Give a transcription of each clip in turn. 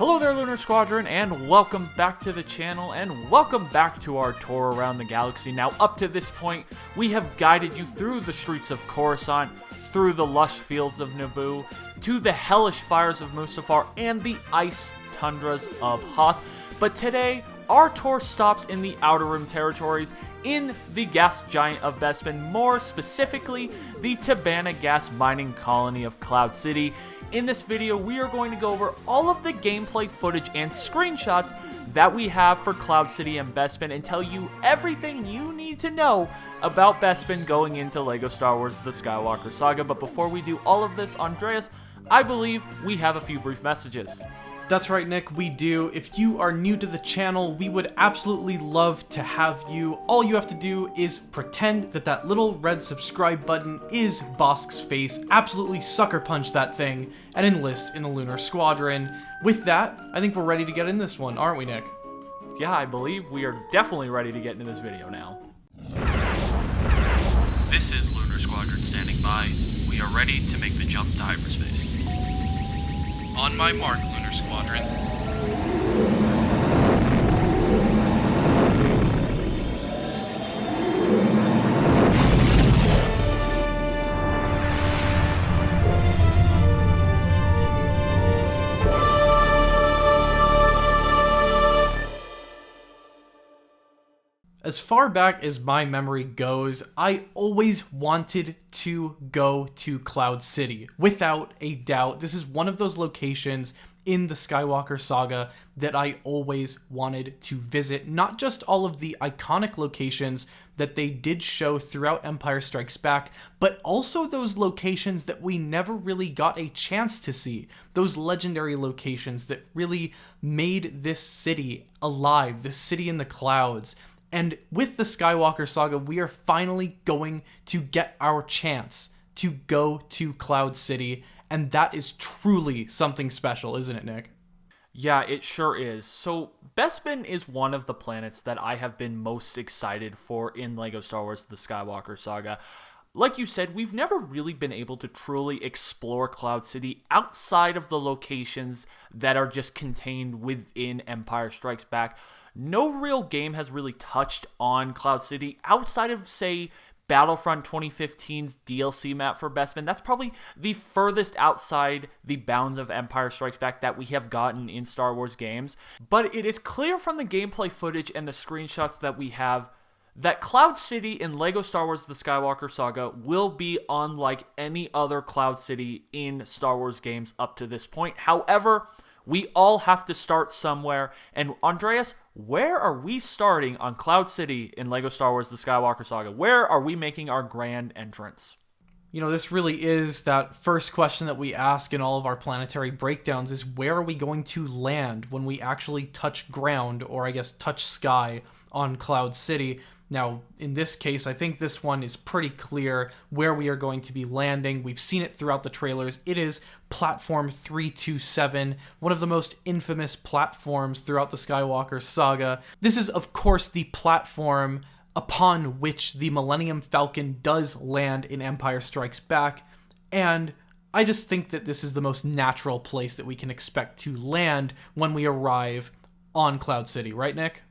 Hello there, Lunar Squadron, and welcome back to the channel, and welcome back to our tour around the galaxy. Now, up to this point, we have guided you through the streets of Coruscant, through the lush fields of Naboo, to the hellish fires of Mustafar, and the ice tundras of Hoth. But today, our tour stops in the Outer Rim territories, in the gas giant of Bespin, more specifically, the Tabana gas mining colony of Cloud City. In this video, we are going to go over all of the gameplay footage and screenshots that we have for Cloud City and Bespin and tell you everything you need to know about Bespin going into LEGO Star Wars The Skywalker Saga. But before we do all of this, Andreas, I believe we have a few brief messages. That's right, Nick, we do. If you are new to the channel, we would absolutely love to have you. All you have to do is pretend that that little red subscribe button is Bosk's face, absolutely sucker punch that thing, and enlist in the Lunar Squadron. With that, I think we're ready to get in this one, aren't we, Nick? Yeah, I believe we are definitely ready to get into this video now. This is Lunar Squadron standing by. We are ready to make the jump to hyperspace. On my mark, Lunar Squadron. As far back as my memory goes, I always wanted to go to Cloud City. Without a doubt, this is one of those locations in the Skywalker Saga that I always wanted to visit. Not just all of the iconic locations that they did show throughout Empire Strikes Back, but also those locations that we never really got a chance to see. Those legendary locations that really made this city alive, this city in the clouds. And with the Skywalker Saga, we are finally going to get our chance to go to Cloud City, and that is truly something special, isn't it, Nick? Yeah, it sure is. So, Bespin is one of the planets that I have been most excited for in LEGO Star Wars The Skywalker Saga. Like you said, we've never really been able to truly explore Cloud City outside of the locations that are just contained within Empire Strikes Back. No real game has really touched on Cloud City outside of, say, Battlefront 2015's DLC map for Bespin. That's probably the furthest outside the bounds of Empire Strikes Back that we have gotten in Star Wars games. But it is clear from the gameplay footage and the screenshots that we have that Cloud City in LEGO Star Wars The Skywalker Saga will be unlike any other Cloud City in Star Wars games up to this point. However, we all have to start somewhere, and Andreas, where are we starting on Cloud City in LEGO Star Wars The Skywalker Saga? Where are we making our grand entrance? You know, this really is that first question that we ask in all of our planetary breakdowns is where are we going to land when we actually touch ground, or I guess touch sky, on Cloud City? Now, in this case, I think this one is pretty clear where we are going to be landing. We've seen it throughout the trailers. It is Platform 327, one of the most infamous platforms throughout the Skywalker Saga. This is, of course, the platform upon which the Millennium Falcon does land in Empire Strikes Back, and I just think that this is the most natural place that we can expect to land when we arrive on Cloud City, right, Nick?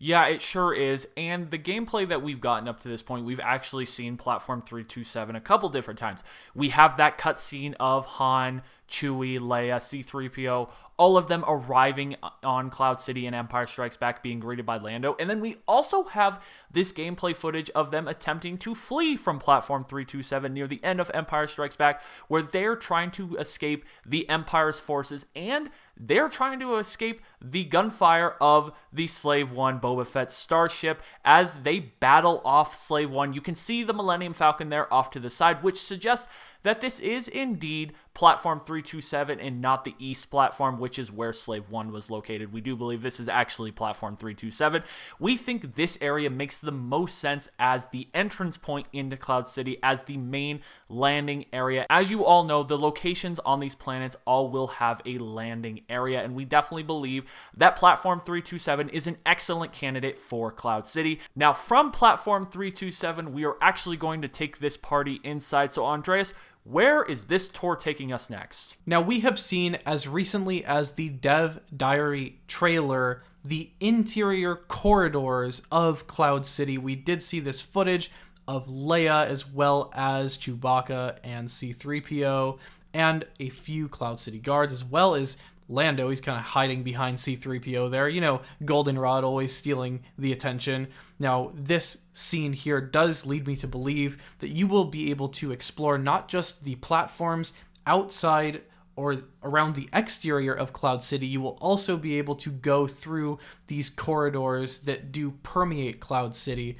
Yeah, it sure is, and the gameplay that we've gotten up to this point, we've actually seen Platform 327 a couple different times. We have that cutscene of Han, Chewie, Leia, C-3PO, all of them arriving on Cloud City and Empire Strikes Back being greeted by Lando, and then we also have this gameplay footage of them attempting to flee from Platform 327 near the end of Empire Strikes Back, where they're trying to escape the Empire's forces, and they're trying to escape the gunfire of the Slave One Boba Fett starship as they battle off Slave One. You can see the Millennium Falcon there off to the side, which suggests that this is indeed Platform 327 and not the East platform, which is where Slave One was located. We do believe this is actually Platform 327. We think this area makes the most sense as the entrance point into Cloud City, as the main landing area. As you all know, the locations on these planets all will have a landing area, and we definitely believe that Platform 327 is an excellent candidate for Cloud City. Now, from Platform 327, we are actually going to take this party inside. So, Andreas, Where is this tour taking us next? Now, we have seen as recently as the Dev Diary trailer the interior corridors of Cloud City. We did see this footage of Leia as well as Chewbacca and C-3PO and a few Cloud City guards, as well as Lando. He's kind of hiding behind C-3PO there. You know, Goldenrod always stealing the attention. Now, this scene here does lead me to believe that you will be able to explore not just the platforms outside or around the exterior of Cloud City, you will also be able to go through these corridors that do permeate Cloud City.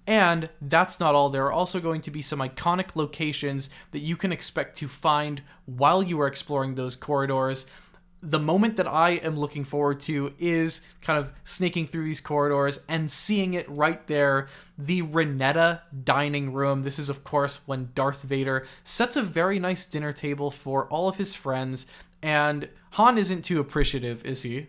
And that's not all. There are also going to be some iconic locations that you can expect to find while you are exploring those corridors. The moment that I am looking forward to is kind of sneaking through these corridors and seeing it right there, the Reneta dining room. This is, of course, when Darth Vader sets a very nice dinner table for all of his friends, and Han isn't too appreciative, is he?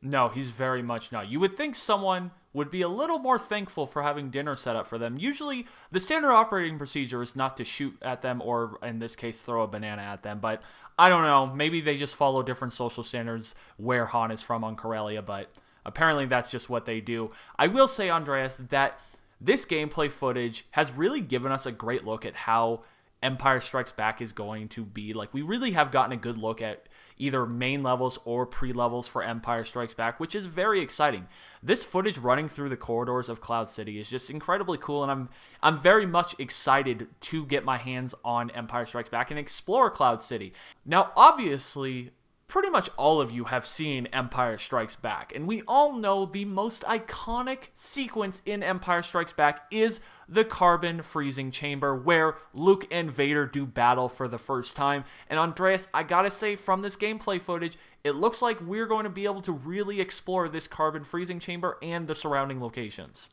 No, he's very much not. You would think someone would be a little more thankful for having dinner set up for them. Usually, the standard operating procedure is not to shoot at them or, in this case, throw a banana at them, but I don't know, maybe they just follow different social standards where Han is from on Corellia, but apparently that's just what they do. I will say, Andreas, that this gameplay footage has really given us a great look at how Empire Strikes Back is going to be. Like, we really have gotten a good look at either main levels or pre-levels for Empire Strikes Back, which is very exciting. This footage running through the corridors of Cloud City is just incredibly cool, and I'm very much excited to get my hands on Empire Strikes Back and explore Cloud City. Now, obviously, pretty much all of you have seen Empire Strikes Back, and we all know the most iconic sequence in Empire Strikes Back is the Carbon Freezing Chamber, where Luke and Vader do battle for the first time. And Andreas, I gotta say, from this gameplay footage, it looks like we're going to be able to really explore this Carbon Freezing Chamber and the surrounding locations.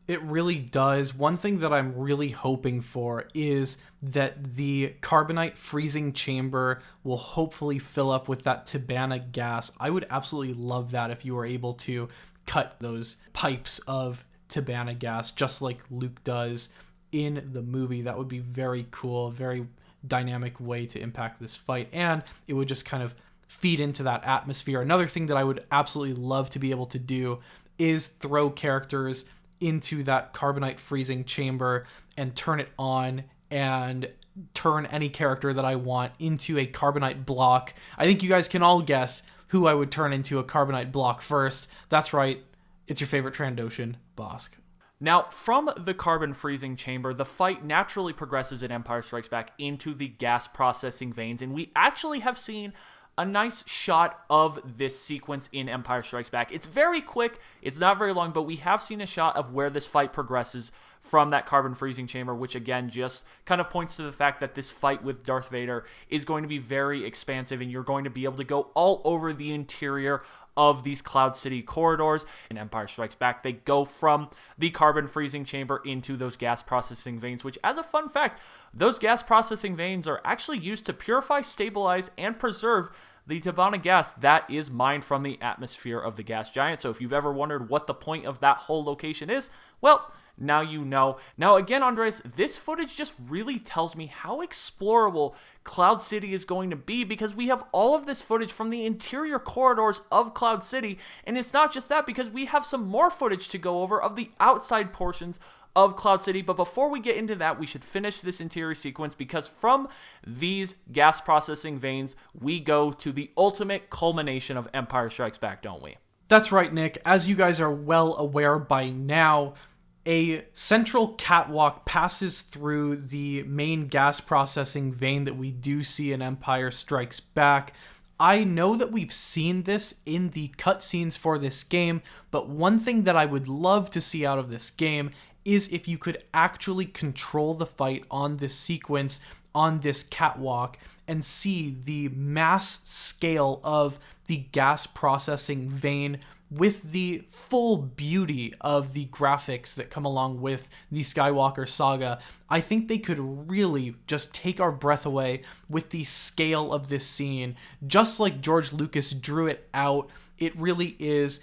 It really does. One thing that I'm really hoping for is that the Carbonite Freezing Chamber will hopefully fill up with that Pasaana gas. I would absolutely love that if you were able to cut those pipes of Pasaana gas just like Luke does in the movie. That would be very cool, very dynamic way to impact this fight, and it would just kind of feed into that atmosphere. Another thing that I would absolutely love to be able to do is throw characters into that Carbonite Freezing Chamber and turn it on and turn any character that I want into a Carbonite block. I think you guys can all guess who I would turn into a Carbonite block first. That's right, it's your favorite Trandoshan, Bosk. Now, from the Carbon Freezing Chamber, the fight naturally progresses in Empire Strikes Back into the gas processing veins, and we actually have seen a nice shot of this sequence in Empire Strikes Back. It's very quick, it's not very long, but we have seen a shot of where this fight progresses from that Carbon Freezing Chamber, which again just kind of points to the fact that this fight with Darth Vader is going to be very expansive, and you're going to be able to go all over the interior of these Cloud City corridors. In Empire Strikes Back, they go from the Carbon Freezing Chamber into those gas processing veins, which, as a fun fact, those gas processing veins are actually used to purify, stabilize, and preserve the Pasaana gas that is mined from the atmosphere of the gas giant. So if you've ever wondered what the point of that whole location is, well, now you know. Now again, Andres, this footage just really tells me how explorable Cloud City is going to be, because we have all of this footage from the interior corridors of Cloud City, and it's not just that, because we have some more footage to go over of the outside portions of Cloud City. But before we get into that, we should finish this interior sequence, because from these gas processing veins, we go to the ultimate culmination of Empire Strikes Back, don't we? That's right, Nick. As you guys are well aware by now, a central catwalk passes through the main gas processing vein that we do see in Empire Strikes Back. I know that we've seen this in the cutscenes for this game, but one thing that I would love to see out of this game is if you could actually control the fight on this sequence, on this catwalk, and see the mass scale of the gas processing vein with the full beauty of the graphics that come along with the Skywalker Saga. I think they could really just take our breath away with the scale of this scene. Just like George Lucas drew it out, it really is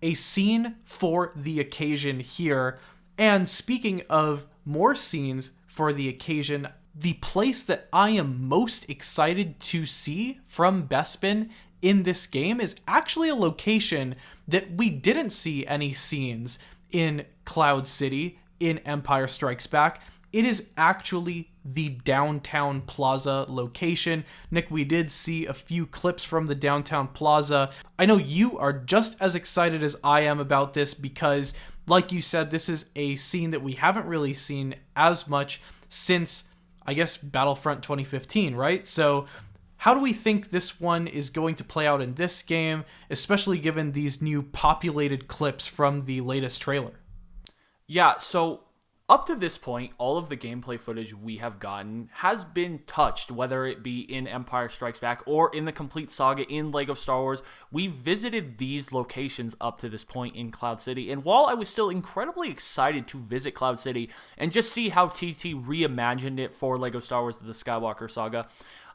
a scene for the occasion here. And speaking of more scenes for the occasion, the place that I am most excited to see from Bespin in this game is actually a location that we didn't see any scenes in Cloud City in Empire Strikes Back. It is actually the Downtown Plaza location. Nick, we did see a few clips from the Downtown Plaza. I know you are just as excited as I am about this because, like you said, this is a scene that we haven't really seen as much since, I guess, Battlefront 2015, right? So how do we think this one is going to play out in this game, especially given these new populated clips from the latest trailer? Yeah, so up to this point, all of the gameplay footage we have gotten has been touched, whether it be in Empire Strikes Back or in the complete saga in LEGO Star Wars. We visited these locations up to this point in Cloud City, and while I was still incredibly excited to visit Cloud City and just see how TT reimagined it for LEGO Star Wars The Skywalker Saga,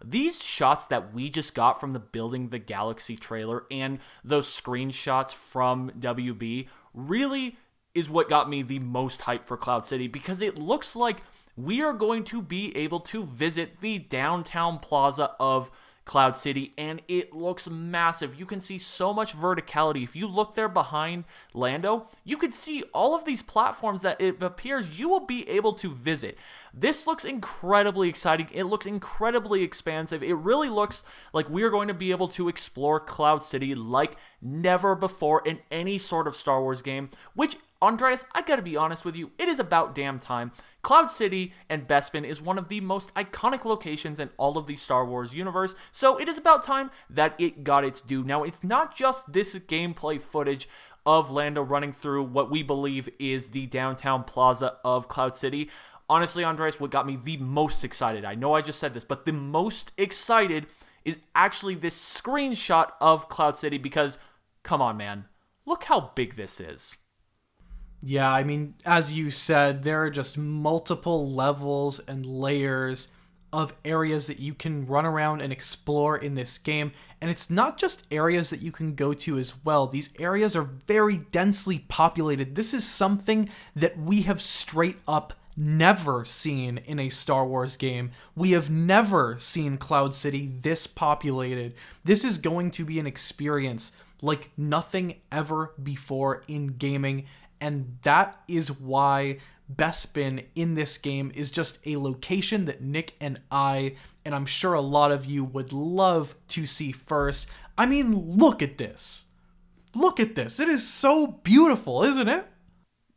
these shots that we just got from the Building the Galaxy trailer and those screenshots from WB really is what got me the most hype for Cloud City, because it looks like we are going to be able to visit the Downtown Plaza of Cloud City, and it looks massive. You can see so much verticality. If you look there behind Lando, you could see all of these platforms that it appears you will be able to visit. This looks incredibly exciting. It looks incredibly expansive. It really looks like we are going to be able to explore Cloud City like never before in any sort of Star Wars game, which, Andreas, I gotta be honest with you, it is about damn time. Cloud City and Bespin is one of the most iconic locations in all of the Star Wars universe, so it is about time that it got its due. Now, it's not just this gameplay footage of Lando running through what we believe is the Downtown Plaza of Cloud City. Honestly, Andreas, what got me the most excited, I know I just said this, but the most excited is actually this screenshot of Cloud City, because, come on, man, look how big this is. Yeah, I mean, as you said, there are just multiple levels and layers of areas that you can run around and explore in this game. And it's not just areas that you can go to as well. These areas are very densely populated. This is something that we have straight up never seen in a Star Wars game. We have never seen Cloud City this populated. This is going to be an experience like nothing ever before in gaming. And that is why Bespin in this game is just a location that Nick and I'm sure a lot of you would love to see first. I mean, look at this. Look at this. It is so beautiful, isn't it?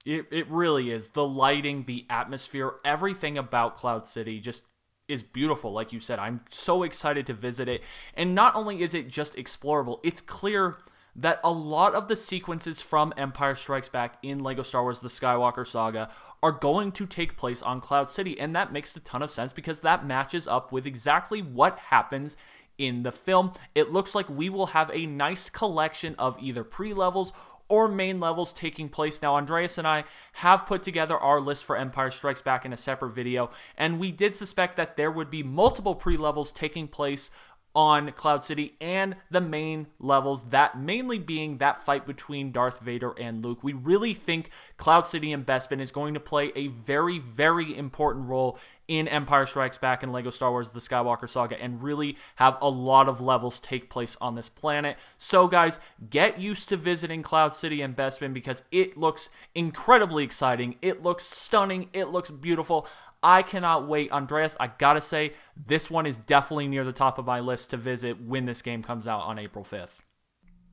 It really is. The lighting, the atmosphere, everything about Cloud City just is beautiful. Like you said, I'm so excited to visit it. And not only is it just explorable, it's clear that a lot of the sequences from Empire Strikes Back in LEGO Star Wars The Skywalker Saga are going to take place on Cloud City, and that makes a ton of sense because that matches up with exactly what happens in the film. It looks like we will have a nice collection of either pre-levels or main levels taking place. Now, Andreas and I have put together our list for Empire Strikes Back in a separate video, and we did suspect that there would be multiple pre-levels taking place on Cloud City and the main levels, that mainly being that fight between Darth Vader and Luke. We really think Cloud City and Bespin is going to play a very, very important role in Empire Strikes Back and LEGO Star Wars The Skywalker Saga, and really have a lot of levels take place on this planet. So guys, get used to visiting Cloud City and Bespin because it looks incredibly exciting, it looks stunning, it looks beautiful. I cannot wait. Andreas, I gotta say, this one is definitely near the top of my list to visit when this game comes out on April 5th.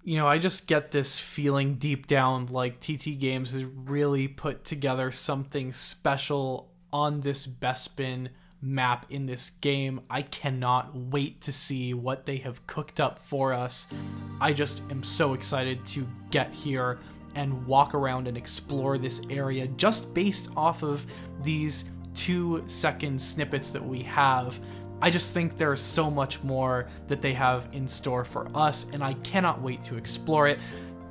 You know, I just get this feeling deep down like TT Games has really put together something special on this Bespin map in this game. I cannot wait to see what they have cooked up for us. I just am so excited to get here and walk around and explore this area just based off of these 2-second snippets that we have. I just think there's so much more that they have in store for us, and I cannot wait to explore it.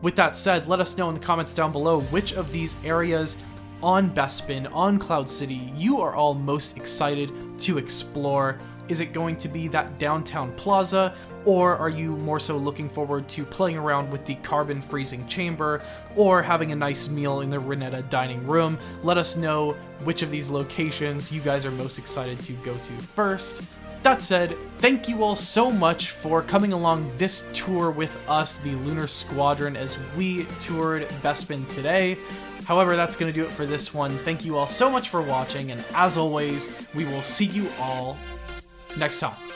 With that said, let us know in the comments down below which of these areas on Bespin, on Cloud City, you are all most excited to explore? Is it going to be that Downtown Plaza, or are you more so looking forward to playing around with the Carbonite Freezing Chamber, or having a nice meal in the Reneta dining room? Let us know which of these locations you guys are most excited to go to first. That said, thank you all so much for coming along this tour with us, the Lunar Squadron, as we toured Bespin today. However, that's going to do it for this one. Thank you all so much for watching, and as always, we will see you all next time.